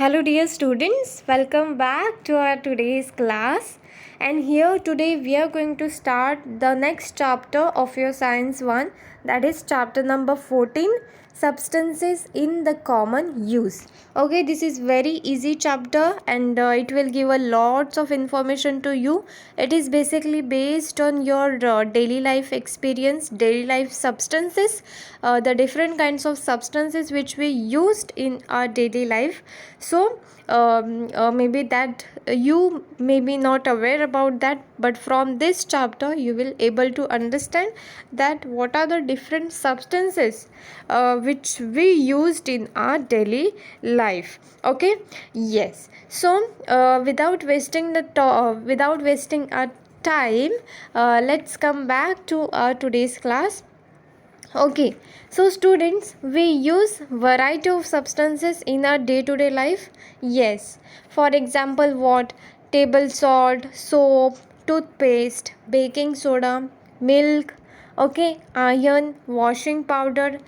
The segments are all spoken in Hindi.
Hello dear students, welcome back to our today's class, and here today we are going to start the next chapter of your science 1, that is chapter number 14, substances in the common use. Okay, this is very easy chapter and it will give a lots of information to you. It is basically based on your daily life experience, daily life substances, the different kinds of substances which we used in our daily life. So maybe that you may be not aware about that, but from this chapter you will able to understand that what are the different substances which we used in our daily life. Okay, yes. So without wasting our time, let's come back to our today's class. Okay, so students, we use variety of substances in our day-to-day life. Yes, for example, what? Table salt, soap, toothpaste, baking soda, milk, okay, iron, washing powder,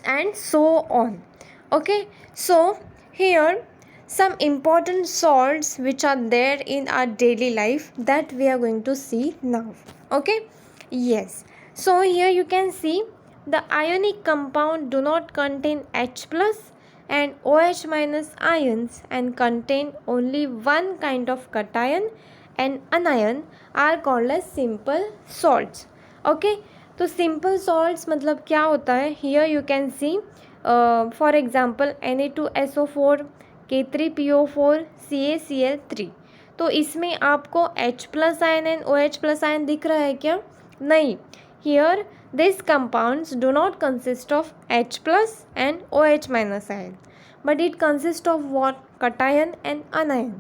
and so on. Okay, so here some important salts which are there in our daily life that we are going to see now. Okay, yes. So here you can see the ionic compound do not contain H plus and OH minus ions and contain only one kind of cation and anion are called as simple salts. Okay, तो simple salts मतलब क्या होता है? Here you can see for example Na2SO4, K3PO4, CaCl3. तो इसमें आपको H plus ion and OH plus ion दिख रहा है क्या? नहीं. Here these compounds do not consist of H plus and OH minus ion, but it consists of what? Cation and anion.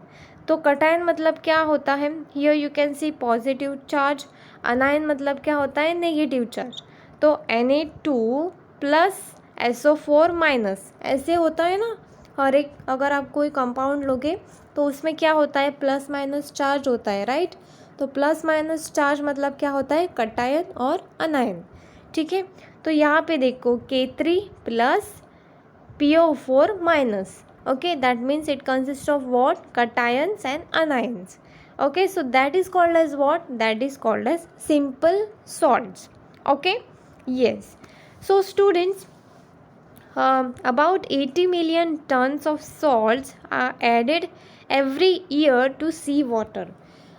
तो cation मतलब क्या होता है? Here you can see positive charge. anion मतलब क्या होता है? Negative charge. तो Na2 प्लस SO4 माइनस ऐसे होता है ना. हर एक अगर आप कोई कंपाउंड लोगे तो उसमें क्या होता है? प्लस माइनस चार्ज होता है, राइट? तो प्लस माइनस चार्ज मतलब क्या होता है? कटायन और अनायन. ठीक है, तो यहाँ पे देखो K3 plus PO4 minus. Okay, that means it consists of what? Cations and anions. Okay, so that is called as what? That is called as simple salts. Okay, yes. So students, about 80 million tons of salts are added every year to sea water.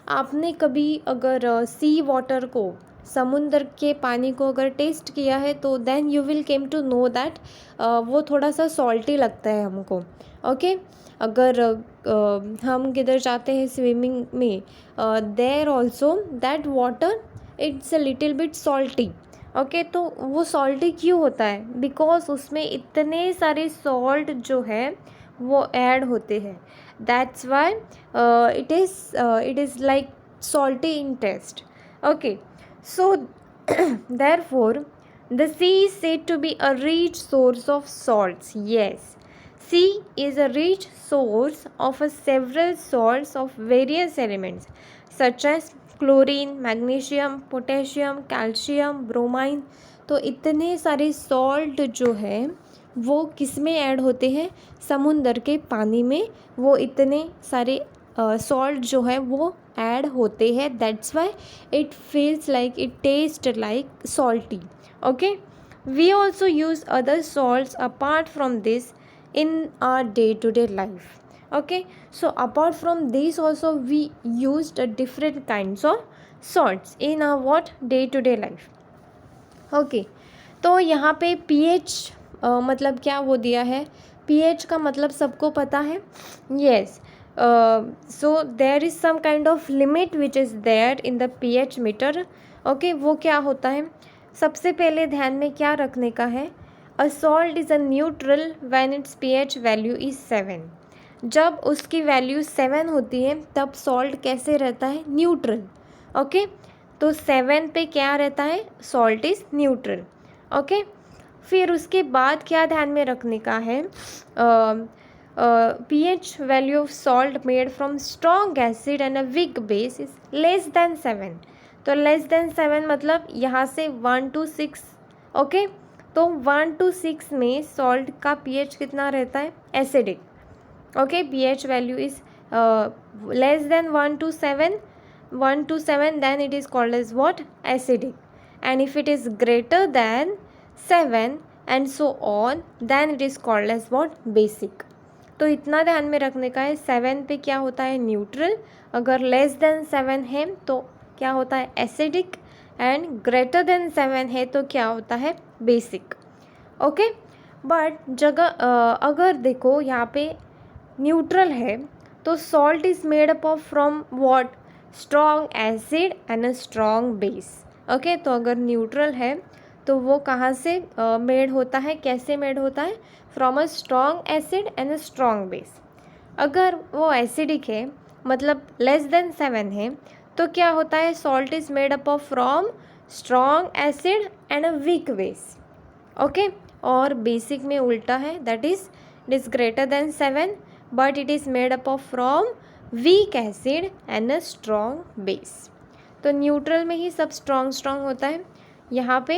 आपने कभी अगर सी वाटर को, समुद्र के पानी को अगर टेस्ट किया है तो then you will came to know that वो थोड़ा सा सॉल्टी लगता है हमको. ओके, अगर हम किधर जाते हैं स्विमिंग में, there also that water it's a little bit salty. Okay, तो वो सॉल्टी क्यों होता है? बिकॉज उसमें इतने सारे सॉल्ट जो है वो ऐड होते हैं. That's Y it is like salty in taste. Okay, so therefore the sea is said to be a rich source of salts. Yes, sea is a rich source of several salts of various elements such as chlorine, magnesium, potassium, calcium, bromine. तो इतने सारे सॉल्ट जो है वो किस में ऐड होते हैं? समुद्र के पानी में वो इतने सारे सॉल्ट जो है वो ऐड होते हैं. That's why it feels like, it taste like salty. Okay, we also use other salts apart from this in our day-to-day life. Okay, so apart from these also we used different kinds of salts in our what? Day-to-day life. Okay, तो यहाँ पे pH मतलब क्या वो दिया है? pH का मतलब सबको पता है. Yes, so there is some kind of limit which is there in the pH meter. Okay, वो क्या होता है? सबसे पहले ध्यान में क्या रखने का है? A salt is a neutral when its pH value is 7. जब उसकी वैल्यू 7 होती है तब सॉल्ट कैसे रहता है? न्यूट्रल. ओके, तो 7 पे क्या रहता है? Salt is neutral. ओके, फिर उसके बाद क्या ध्यान में रखने का है? pH value of salt made from strong acid and a weak base is less than 7. तो लेस देन 7 मतलब यहाँ से 1 to 6. ओके, तो 1 to 6 में सॉल्ट का pH कितना रहता है? Acidic. Okay, pH value is less than 1 to 7, then it is called as what? Acidic. And if it is greater than 7 and so on, then it is called as what? Basic. तो इतना ध्यान में रखने का है, 7 पे क्या होता है? न्यूट्रल. अगर लेस देन 7 है तो क्या होता है? एसिडिक. एंड ग्रेटर देन 7 है तो क्या होता है? बेसिक. ओके, बट अगर देखो यहाँ पे न्यूट्रल है तो salt is made up of from what? Strong acid and a strong base. Okay, तो अगर न्यूट्रल है तो वो कहाँ से मेड होता है? कैसे मेड होता है? From a strong acid and a strong base. अगर वो एसिडिक है, मतलब लेस देन 7 है, तो क्या होता है? Salt is made up of from strong acid and a weak base. Okay, और बेसिक में उल्टा है, that is it is greater than 7 but it is made up of from weak acid and a strong base. तो न्यूट्रल में ही सब स्ट्रॉन्ग होता है. यहाँ पे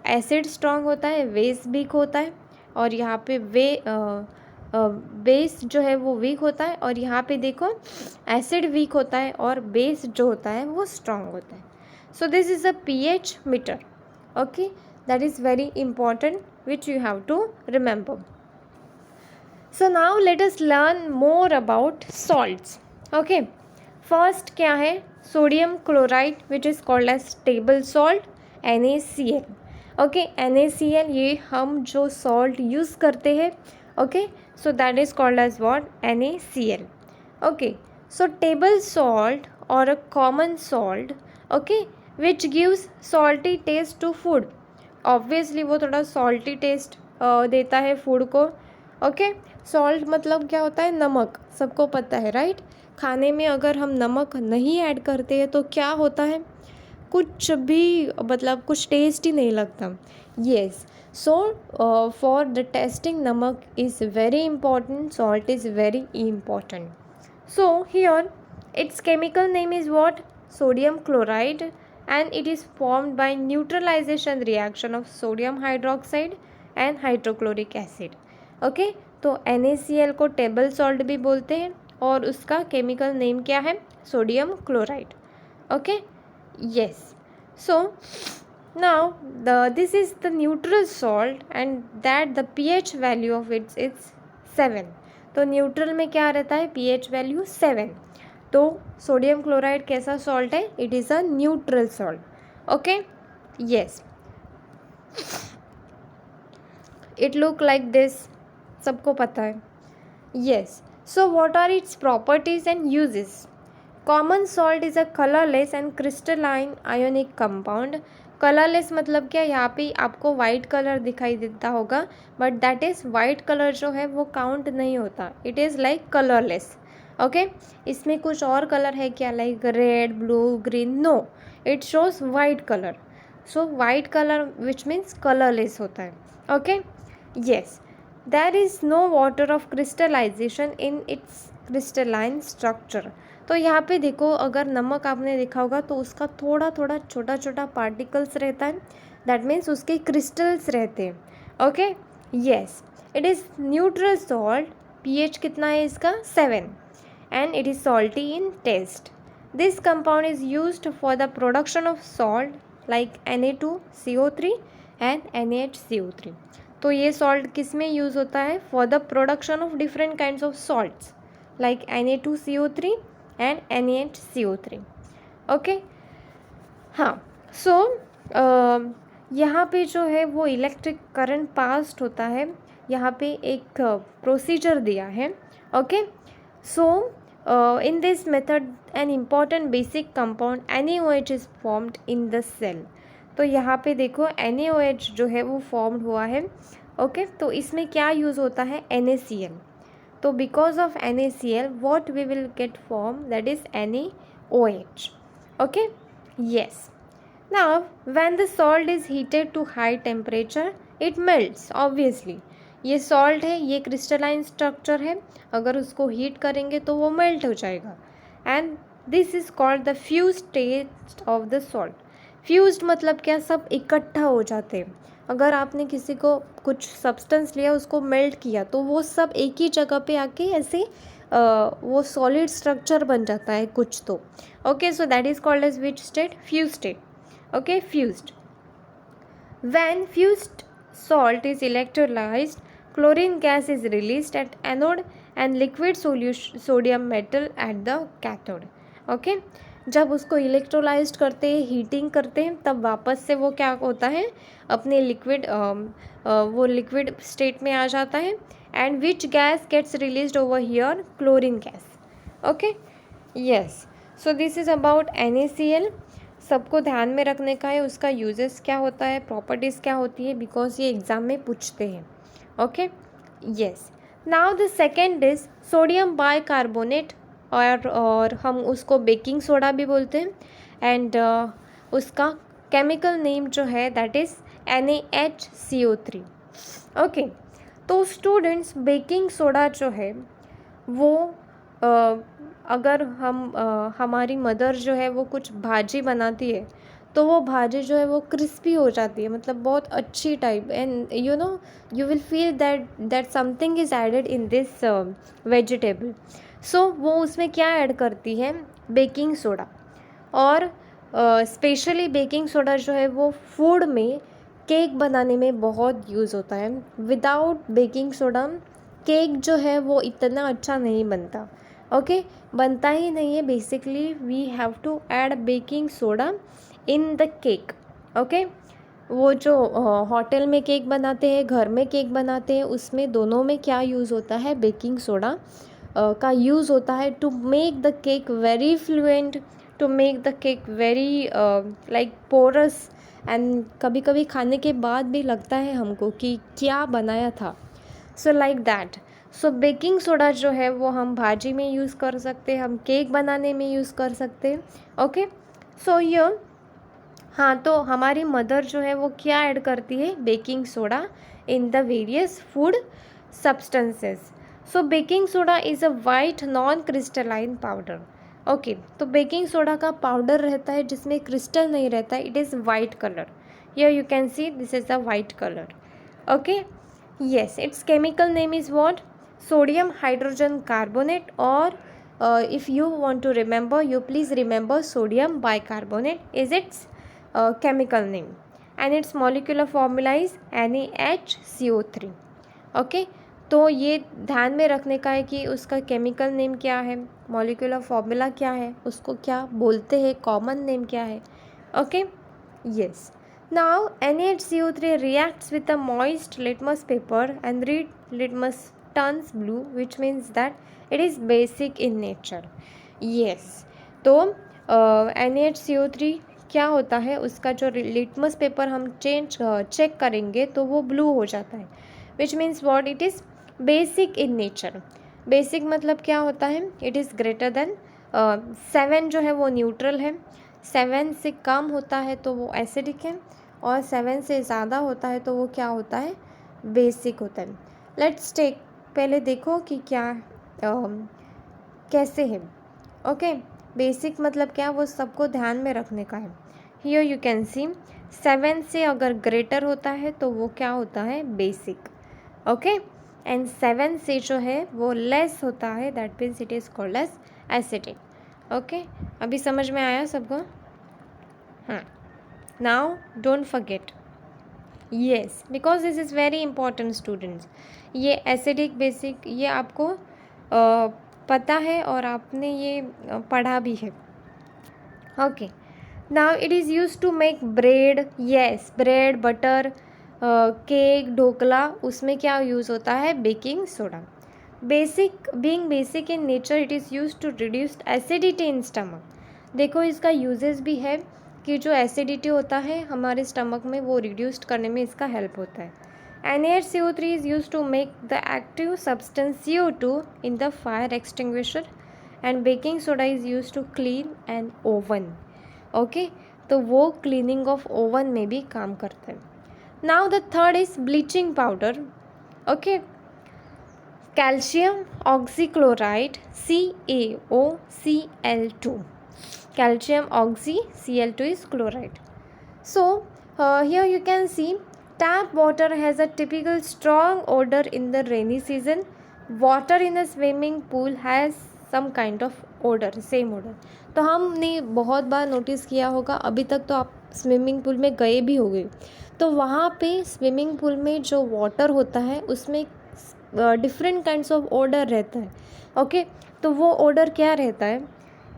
एसिड स्ट्रॉन्ग होता है, बेस वीक होता है, और यहाँ पे बेस जो है वो वीक होता है, और यहाँ पे देखो एसिड वीक होता है और बेस जो होता है वो स्ट्रॉन्ग होता है. So this is a pH meter. Okay, that is very important, which you have to remember. So now let us learn more about salts. Okay, first क्या है? sodium chloride, which is called as table salt, NaCl. okay, NaCl ये हम जो salt use करते हैं. okay, so that is called as what? NaCl. okay, so table salt or a common salt, okay, which gives salty taste to food. Obviously वो थोड़ा सॉल्टी टेस्ट देता है फूड को. ओके, सॉल्ट मतलब क्या होता है? नमक. सबको पता है, राइट? खाने में अगर हम नमक नहीं ऐड करते हैं तो क्या होता है? कुछ भी, मतलब कुछ टेस्ट ही नहीं लगता. Yes, so for the testing नमक is very important, salt is very important. So here its chemical name is what? sodium chloride, and it is formed by neutralization reaction of sodium hydroxide and hydrochloric acid. Okay, तो NaCl को टेबल सॉल्ट भी बोलते हैं और उसका केमिकल नेम क्या है? Sodium chloride. Okay, yes. So now this is the neutral salt and that the pH value of its is 7. तो न्यूट्रल में क्या रहता है? pH value 7. तो सोडियम क्लोराइड कैसा सॉल्ट है? It is a neutral salt. Okay, yes, it look like this. सबको पता है. Yes, so what are its properties and uses? Common salt is a colourless and crystalline ionic compound. Colourless मतलब क्या? यहाँ पे आपको वाइट कलर दिखाई देता होगा, but that is white colour जो है वो काउंट नहीं होता. It is like colourless. Okay, इसमें कुछ और कलर है क्या? Like red, blue, green? No, it shows white colour. So white colour which means colourless होता है. Okay, yes. There is no water of crystallisation in its crystalline structure. तो यहाँ पे देखो, अगर नमक आपने देखा होगा तो उसका थोड़ा थोड़ा छोटा छोटा पार्टिकल्स रहता है. दैट मीन्स उसके क्रिस्टल्स रहते हैं. Okay, yes, it is neutral salt. pH कितना है इसका? 7. and it is salty in taste. This compound is used for the production of salt like Na2CO3 and NaHCO3. तो ये सॉल्ट किस में यूज़ होता है? For the production of different kinds of salts like Na2CO3 and NaHCO3. Okay, हाँ. सो यहाँ पे जो है वो इलेक्ट्रिक करंट पास्ट होता है. यहाँ पे एक प्रोसीजर दिया है. Okay, so in this method an important basic compound NaOH is formed in the cell. तो यहाँ पे देखो NaOH जो है वो फॉर्म्ड हुआ है. ओके, तो इसमें क्या यूज़ होता है? NaCl. तो because of NaCl what we will get form, that is NaOH. okay, yes. Now when the salt is heated to high temperature it melts. obviously ये सॉल्ट है, ये क्रिस्टलाइन स्ट्रक्चर है, अगर उसको हीट करेंगे तो वो मेल्ट हो जाएगा. And this is called the fuse state of the salt. Fused मतलब क्या? सब इकट्ठा हो जाते हैं. अगर आपने किसी को कुछ सब्सटेंस लिया, उसको मेल्ट किया, तो वो सब एक ही जगह पे आके ऐसे वो सॉलिड स्ट्रक्चर बन जाता है कुछ तो. Okay, so that is called as which state? Fuse state. Okay, fused. When fused salt is electrolyzed, chlorine gas is released at anode and liquid sodium metal at the cathode. Okay, जब उसको इलेक्ट्रोलाइज्ड करते हैं, हीटिंग करते हैं, तब वापस से वो क्या होता है, अपने लिक्विड वो लिक्विड स्टेट में आ जाता है. And which gas gets released over here? Chlorine gas. Okay, yes. So this is about NaCl. सबको ध्यान में रखने का है, उसका यूजेस क्या होता है, प्रॉपर्टीज़ क्या होती है, बिकॉज ये एग्ज़ाम में पूछते हैं. Okay, yes. Now the second is sodium bicarbonate, और हम उसको बेकिंग सोडा भी बोलते हैं. एंड उसका केमिकल नेम जो है दैट इज़ NaHCO3. ओके, तो स्टूडेंट्स बेकिंग सोडा जो है वो अगर हम हमारी मदर जो है वो कुछ भाजी बनाती है, तो वो भाजी जो है वो क्रिस्पी हो जाती है, मतलब बहुत अच्छी type. And you will feel that something is added in this vegetable. So वो उसमें क्या ऐड करती है? Baking soda. और स्पेशली बेकिंग सोडा जो है वो फूड में केक बनाने में बहुत यूज़ होता है. विदाउट बेकिंग सोडा केक जो है वो इतना अच्छा नहीं बनता. ओके, बनता ही नहीं है. Basically we have to add baking soda in the cake. Okay, वो जो होटल में केक बनाते हैं, घर में केक बनाते हैं, उसमें दोनों में क्या यूज़ होता है? बेकिंग सोडा का यूज़ होता है to make the cake very fluent, to make the cake very like porous. And कभी कभी खाने के बाद भी लगता है हमको कि क्या बनाया था. So like that. So baking soda जो है वो हम भाजी में यूज़ कर सकते हैं, हम केक बनाने में यूज़ कर सकते हैं. ओके, सो ये हाँ, तो हमारी मदर जो है वो क्या ऐड करती है? Baking soda in the various food substances. So baking soda is a white non crystalline powder. Okay, तो बेकिंग सोडा का पाउडर रहता है जिसमें क्रिस्टल नहीं रहता है. It is white colour. Here you can see this is the white colour. Okay, yes, its chemical name is what? Sodium hydrogen carbonate, or if you want to remember, you please remember sodium bicarbonate is its chemical name, and its molecular formula is NaHCO3. Okay, तो ये ध्यान में रखने का है कि उसका केमिकल नेम क्या है, मॉलिक्यूलर फॉर्मूला क्या है, उसको क्या बोलते हैं, कॉमन नेम क्या है. Okay, yes. Now NaHCO3 reacts with a moist litmus paper and red litmus turns blue, which means that it is basic in nature. Yes, तो NaHCO3 क्या होता है, उसका जो लिटमस पेपर हम चेक करेंगे तो वो ब्लू हो जाता है. Which means what? It is basic in nature. Basic मतलब क्या होता है? इट इज़ ग्रेटर देन 7 जो है वो न्यूट्रल है, 7 से कम होता है तो वो एसिडिक है, और 7 से ज़्यादा होता है तो वो क्या होता है? बेसिक होता है. लेट्स टेक, पहले देखो कि क्या कैसे है. ओके, बेसिक मतलब क्या, वो सबको ध्यान में रखने का है. हियर यू कैन सी 7 से अगर ग्रेटर होता है तो वो क्या होता है? बेसिक. ओके, एंड 7 से जो है वो लेस होता है, that means it is called as acidic. Okay, अभी समझ में आया सबको? हाँ. Now don't forget, yes, because this is very important students. ये एसिडिक बेसिक ये आपको पता है और आपने ये पढ़ा भी है. Okay, now it is use to make bread. Yes, bread, butter, cake, dhokla, उसमें क्या यूज़ होता है? Baking soda. Basic, being basic in nature, it is use to reduce acidity in stomach. देखो इसका यूजेस भी है कि जो एसिडिटी होता है हमारे स्टमक में वो रिड्यूस्ड करने में इसका हेल्प होता है. NaHCO3 is used to make the active substance CO2 in the fire extinguisher, and baking soda is used to clean an oven. Okay, तो वो cleaning of oven में भी काम करता है. Now the third is bleaching powder. Okay, calcium oxychloride CaOCl2. Calcium oxy Cl2 is chloride. So here you can see Tap water has a typical strong odor in the rainy season. Water in a swimming pool has some kind of odor, same odor. तो हमने बहुत बार नोटिस किया होगा, अभी तक तो आप स्विमिंग पूल में गए भी होंगे, तो वहाँ पे स्विमिंग पूल में जो वाटर होता है उसमें डिफरेंट काइंड्स ऑफ ओडर रहता है. ओके, तो वो ओडर क्या रहता है?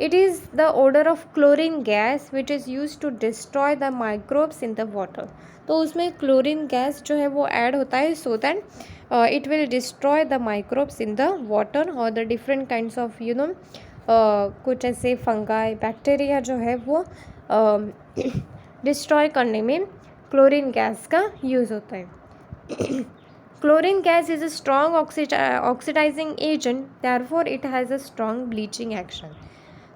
It is the odour of chlorine gas which is use to destroy the microbes in the water. तो उसमें क्लोरीन गैस जो है वो ऐड होता है so that it will destroy the microbes in the water और द डिफरेंट काइंड्स ऑफ कुछ ऐसे फंगाई बैक्टीरिया जो है वो डिस्ट्रॉय करने में क्लोरीन गैस का यूज़ होता है. Chlorine gas is a strong oxidising agent, therefore it has a strong bleaching action.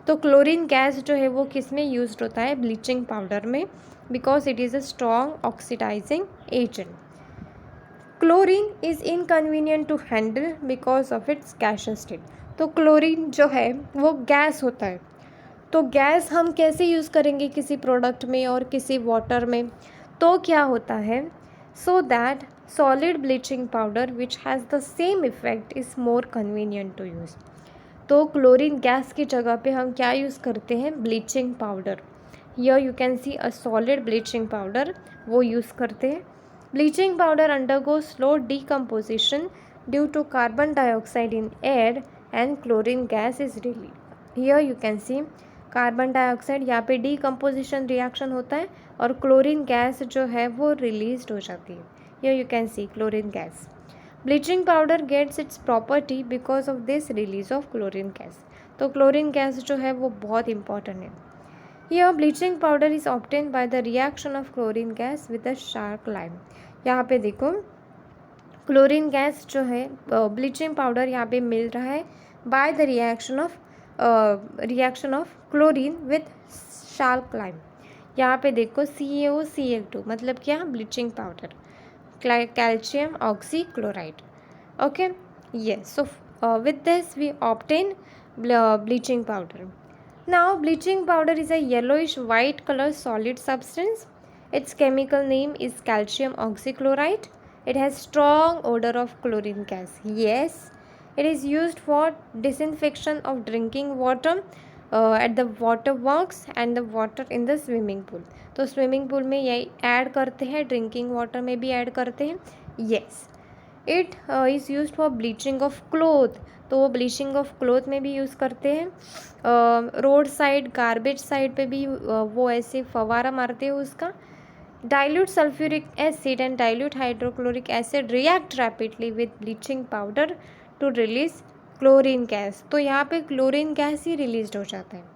तो क्लोरीन गैस जो है वो किस में यूज होता है? ब्लीचिंग पाउडर में, because it is a strong oxidising agent. Chlorine is inconvenient to handle because of its gaseous state. तो क्लोरीन जो है वो गैस होता है. तो गैस हम कैसे यूज़ करेंगे किसी प्रोडक्ट में और किसी वाटर में? तो क्या होता है, so that solid bleaching powder which has the same effect is more convenient to use. तो क्लोरीन गैस की जगह पे हम क्या यूज़ करते हैं? Bleaching powder. Here you can see a solid bleaching powder, वो यूज़ करते हैं. Bleaching powder undergo slow decomposition due to carbon dioxide in air and chlorine gas is release. Here you can see carbon dioxide, यहाँ पे डीकम्पोजिशन रिएक्शन होता है और क्लोरीन गैस जो है वो रिलीज हो जाती है. Here you can see chlorine gas. Bleaching powder gets its property because of this release of chlorine gas. तो क्लोरीन गैस जो है वो बहुत इंपॉर्टेंट है. Here bleaching powder is obtain by the reaction of chlorine gas with a sharp lime. यहाँ पे देखो क्लोरीन गैस जो है ब्लीचिंग पाउडर यहाँ पे मिल रहा है bye the reaction of chlorine with sharp lime. यहाँ पे देखो CaOCl2 मतलब क्या? Bleaching powder, calcium oxychloride. Okay, yes, so with this we obtain bleaching powder. Now bleaching powder is a yellowish white color solid substance. Its chemical name is calcium oxychloride. It has strong odor of chlorine gas. Yes, it is used for disinfection of drinking water at the water works and the water in the swimming pool. तो स्विमिंग पूल में यही ऐड करते हैं, ड्रिंकिंग वाटर में भी ऐड करते हैं. Yes, it is use for bleaching of cloth. तो वो ब्लीचिंग ऑफ क्लोथ में भी यूज़ करते हैं. रोड साइड गार्बेज साइड पे भी वो ऐसे फवारा मारते हैं उसका. Dilute sulphuric acid and dilute hydrochloric acid react rapidly with bleaching powder to release chlorine gas. तो यहाँ पे क्लोरीन गैस ही रिलीज हो जाता है.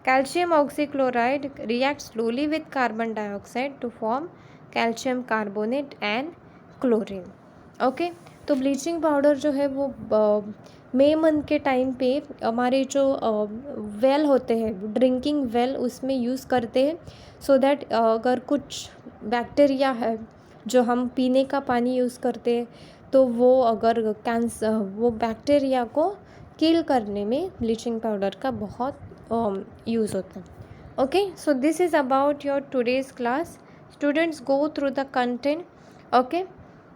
Calcium oxychloride reacts slowly with carbon dioxide to form calcium carbonate and chlorine. Okay, तो ब्लीचिंग पाउडर जो है वो मई मंथ के टाइम पे हमारे जो वेल होते हैं, ड्रिंकिंग वेल, उसमें यूज़ करते हैं सो दैट अगर कुछ बैक्टीरिया है जो हम पीने का पानी यूज़ करते हैं तो वो अगर वो बैक्टीरिया को किल करने में ब्लीचिंग पाउडर का बहुत यूज़ होता है. Okay, so this is about your today's class. Students, go through the content, okay,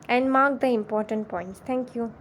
and mark the important points. Thank you.